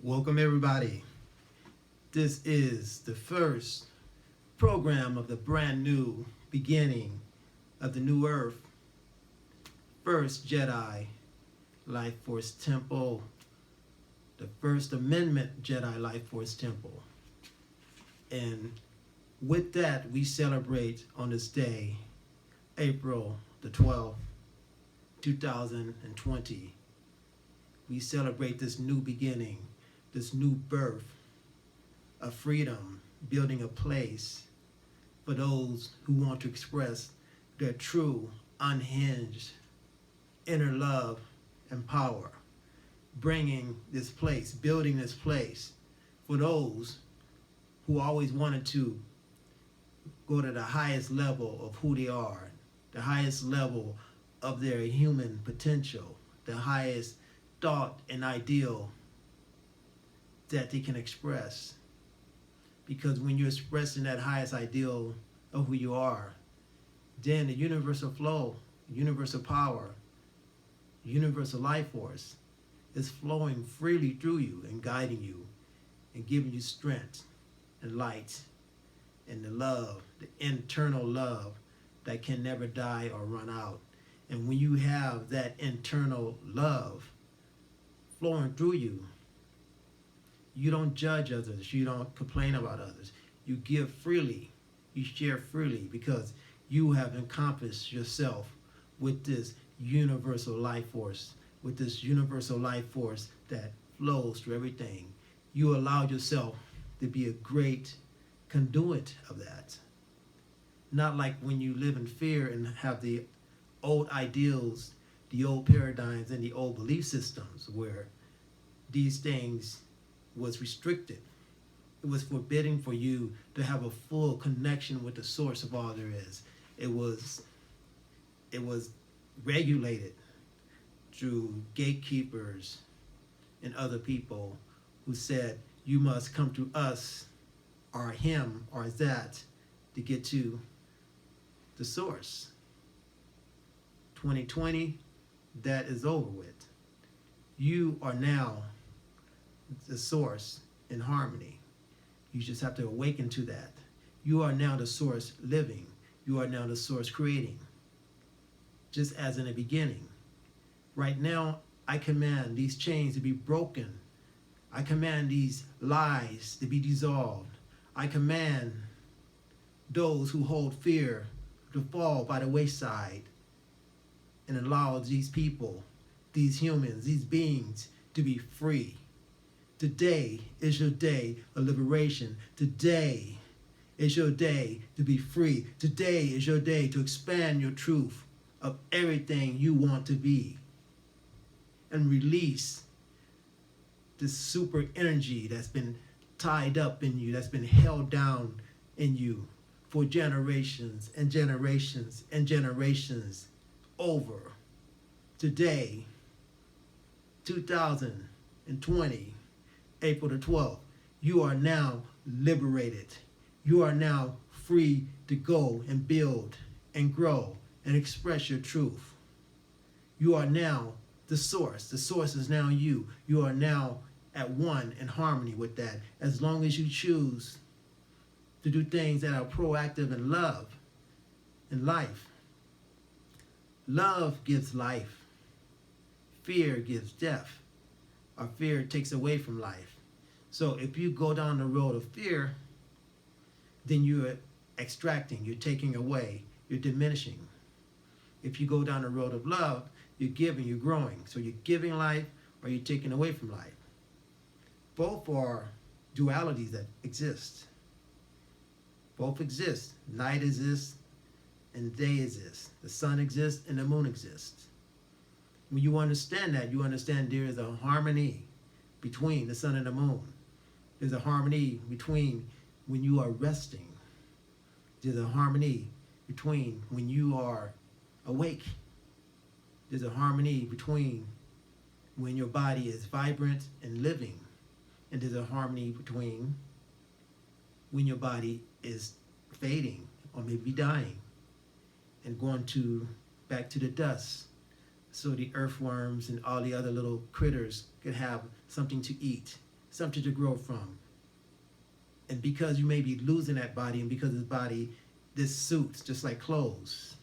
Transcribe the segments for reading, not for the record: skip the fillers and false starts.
Welcome, everybody. This is the first program of the brand new beginning of the new earth, first Jedi Life Force Temple, the First Amendment Jedi Life Force Temple. And with that, we celebrate on this day, April the 12th, 2020. We celebrate this new beginning, this new birth of freedom, building a place for those who want to express their true, unhinged inner love and power. Bringing this place, building this place for those who always wanted to go to the highest level of who they are, the highest level of their human potential, the highest thought and ideal that they can express. Because when you're expressing that highest ideal of who you are, then the universal flow, universal power, universal life force is flowing freely through you and guiding you and giving you strength and light and the love, the internal love that can never die or run out. And when you have that internal love flowing through you, you don't judge others. You don't complain about others. You give freely. You share freely because you have encompassed yourself with this universal life force, with this universal life force that flows through everything. You allow yourself to be a great conduit of that. Not like when you live in fear and have the old ideals, the old paradigms, and the old belief systems where these things was restricted. It was forbidding for you to have a full connection with the source of all there is. It was regulated through gatekeepers and other people who said you must come to us or him or that to get to the source. 2020, that is over with. You are now the source in harmony. You just have to awaken to that. You are now the source living. You are now the source creating. Just as in the beginning. Right now, I command these chains to be broken. I command these lies to be dissolved. I command those who hold fear to fall by the wayside and allow these people, these humans, these beings to be free. Today is your day of liberation. Today is your day to be free. Today is your day to expand your truth of everything you want to be and release this super energy that's been tied up in you, that's been held down in you for generations and generations and generations over. Today, 2020, April the 12th, you are now liberated. You are now free to go and build and grow and express your truth. You are now the source. The source is now you. You are now at one in harmony with that. As long as you choose to do things that are proactive in love and life. Love gives life. Fear gives death. Or fear takes away from life. So if you go down the road of fear, then you're extracting, you're taking away, you're diminishing. If you go down the road of love, you're giving, you're growing. So you're giving life or you're taking away from life. Both are dualities that exist. Both exist. Night exists and day exists. The sun exists and the moon exists. When you understand that, you understand there is a harmony between the sun and the moon. There's a harmony between when you are resting. There's a harmony between when you are awake. There's a harmony between when your body is vibrant and living. And there's a harmony between when your body is fading or maybe dying and going back to the dust. So the earthworms and all the other little critters could have something to eat, something to grow from. And because you may be losing that body, and because this body, this suits just like clothes.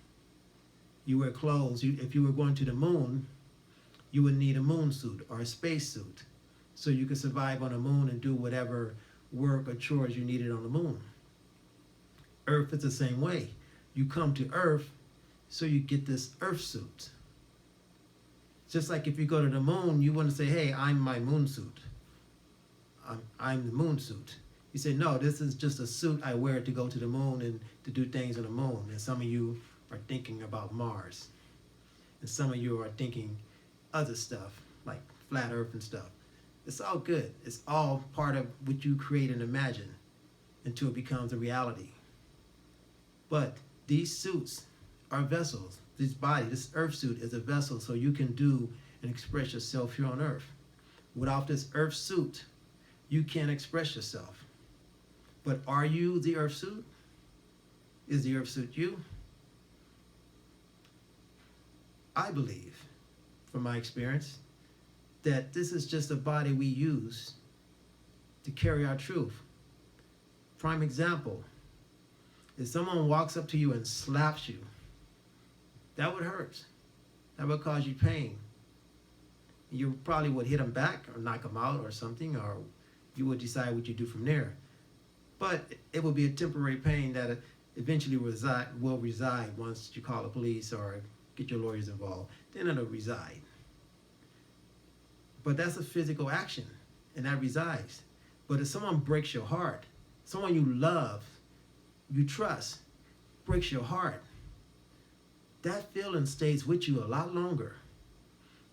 You wear clothes. If you were going to the moon, you would need a moon suit or a space suit, so you could survive on the moon and do whatever work or chores you needed on the moon. Earth is the same way. You come to Earth, so you get this Earth suit. Just like if you go to the moon, you wouldn't say, hey, I'm my moon suit. I'm the moon suit. You say, no, this is just a suit I wear to go to the moon and to do things on the moon. And some of you are thinking about Mars. And some of you are thinking other stuff, like flat Earth and stuff. It's all good. It's all part of what you create and imagine until it becomes a reality. But these suits are vessels. This body, this Earth suit is a vessel so you can do and express yourself here on Earth. Without this Earth suit, you can't express yourself. But are you the Earth suit? Is the Earth suit you? I believe, from my experience, that this is just a body we use to carry our truth. Prime example, if someone walks up to you and slaps you, that would hurt. That would cause you pain. You probably would hit them back or knock them out or something, or you would decide what you do from there. But it will be a temporary pain that eventually will reside once you call the police or get your lawyers involved. Then it'll reside. But that's a physical action, and that resides. But if someone breaks your heart, someone you love, you trust, breaks your heart, that feeling stays with you a lot longer.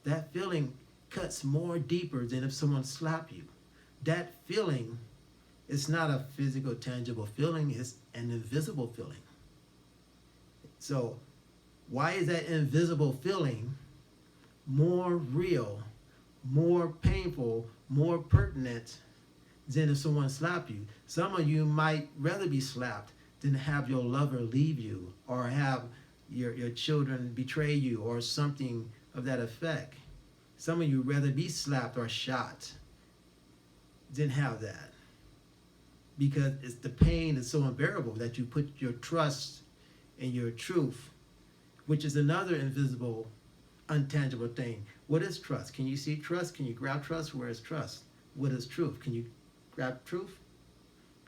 That feeling cuts more deeper than if someone slapped you. That feeling is not a physical, tangible feeling. It's an invisible feeling. So why is that invisible feeling more real, more painful, more pertinent than if someone slapped you? Some of you might rather be slapped than have your lover leave you or have your children betray you or something of that effect. Some of you rather be slapped or shot than have that. Because it's the pain is so unbearable that you put your trust in your truth, which is another invisible, untangible thing. What is trust? Can you see trust? Can you grab trust? Where is trust? What is truth? Can you grab truth?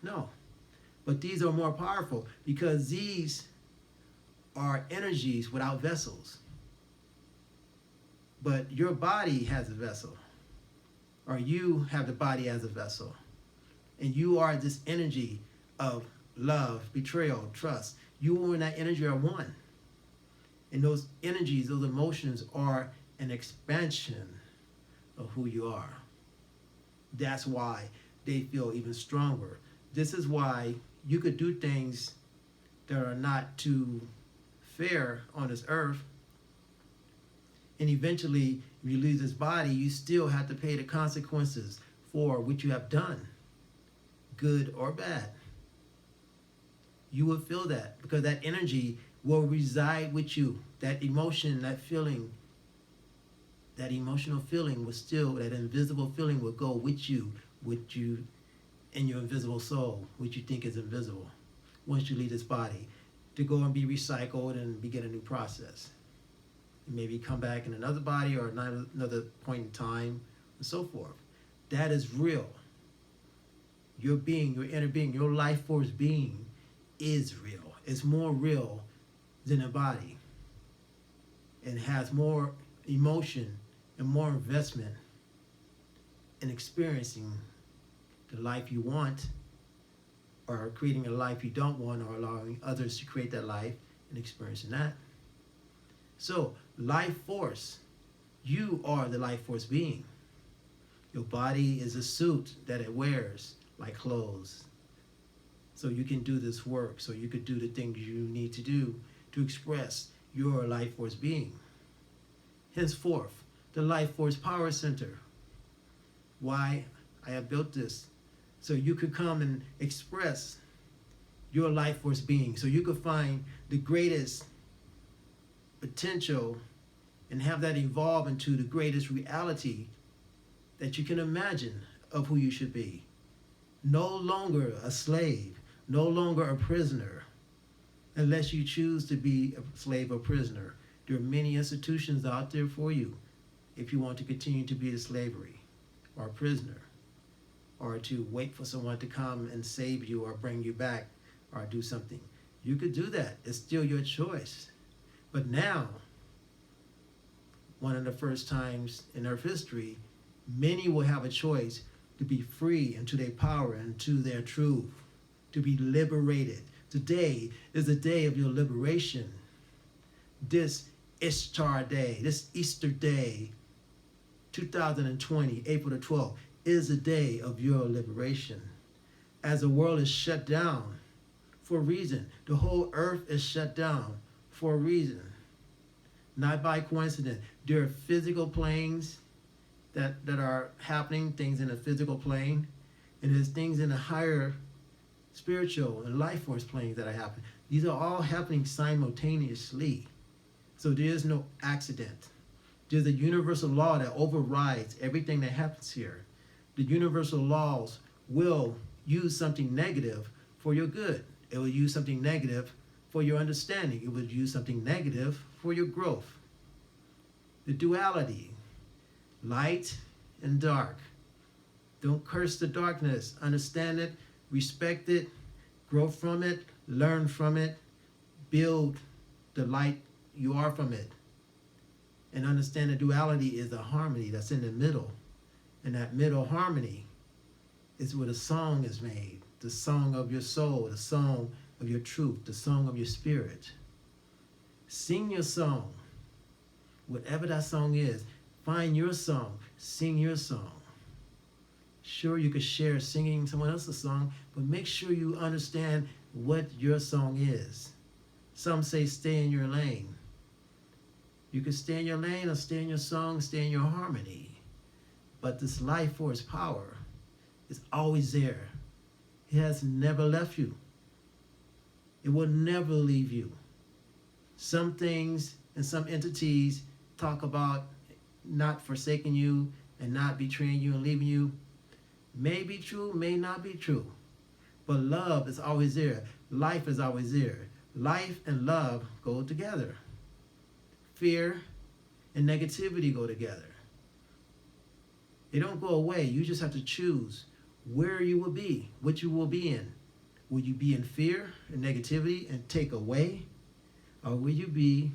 No. But these are more powerful because these are energies without vessels. But your body has a vessel, or you have the body as a vessel. And you are this energy of love, betrayal, trust. You and that energy are one. And those energies, those emotions are an expansion of who you are. That's why they feel even stronger. This is why you could do things that are not too fair on this earth. And eventually, if you lose this body, you still have to pay the consequences for what you have done, good or bad. You will feel that because that energy will reside with you. That emotion, that feeling, that emotional feeling will still, that invisible feeling will go with you in your invisible soul, which you think is invisible, once you leave this body, to go and be recycled and begin a new process. You maybe come back in another body or another point in time, and so forth. That is real. Your being, your inner being, your life force being is real. It's more real than a body. And has more emotion and more investment in experiencing the life you want, or creating a life you don't want, or allowing others to create that life and experiencing that. So, life force, you are the life force being. Your body is a suit that it wears like clothes. So you can do this work, so you could do the things you need to do to express your life force being. Henceforth, the life force power center. Why I have built this, so you could come and express your life force being, so you could find the greatest potential and have that evolve into the greatest reality that you can imagine of who you should be. No longer a slave, no longer a prisoner, unless you choose to be a slave or prisoner. There are many institutions out there for you if you want to continue to be in slavery or a prisoner, or to wait for someone to come and save you or bring you back or do something. You could do that. It's still your choice. But now, one of the first times in Earth history, many will have a choice to be free into their power and to their truth, to be liberated. Today is the day of your liberation. This Ishtar Day, this Easter Day, 2020, April the 12th, is the day of your liberation. As the world is shut down for a reason, the whole earth is shut down for a reason. Not by coincidence. There are physical planes that are happening, things in the physical plane, and there's things in the higher spiritual and life force planes that are happening. These are all happening simultaneously. So there is no accident. There's a universal law that overrides everything that happens here. The universal laws will use something negative for your good. It will use something negative for your understanding. It will use something negative for your growth. The duality, light and dark. Don't curse the darkness. Understand it, respect it, grow from it, learn from it, build the light you are from it. And understand the duality is the harmony that's in the middle. And that middle harmony is where the song is made. The song of your soul, the song of your truth, the song of your spirit. Sing your song. Whatever that song is, find your song, sing your song. Sure, you could share singing someone else's song, but make sure you understand what your song is. Some say stay in your lane. You can stay in your lane or stay in your song, stay in your harmony. But this life force power is always there. It has never left you. It will never leave you. Some things and some entities talk about not forsaking you and not betraying you and leaving you. May be true, may not be true. But love is always there. Life is always there. Life and love go together. Fear and negativity go together. They don't go away. You just have to choose where you will be, what you will be in. Will you be in fear and negativity and take away? Or will you be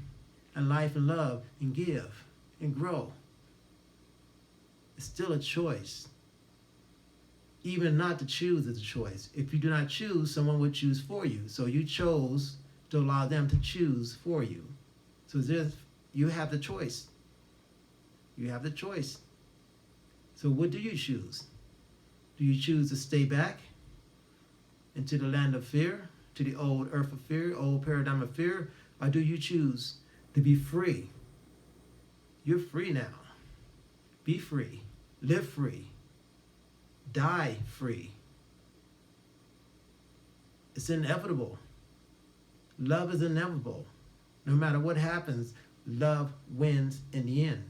in life and love and give and grow? It's still a choice. Even not to choose is a choice. If you do not choose, someone will choose for you. So you chose to allow them to choose for you. So you have the choice. You have the choice. So what do you choose? Do you choose to stay back into the land of fear, to the old earth of fear, old paradigm of fear, or do you choose to be free? You're free now. Be free. Live free. Die free. It's inevitable. Love is inevitable. No matter what happens, love wins in the end.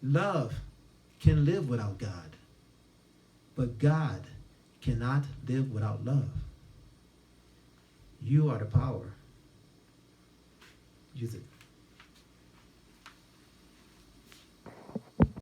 Love can live without God, but God cannot live without love. You are the power. Use it.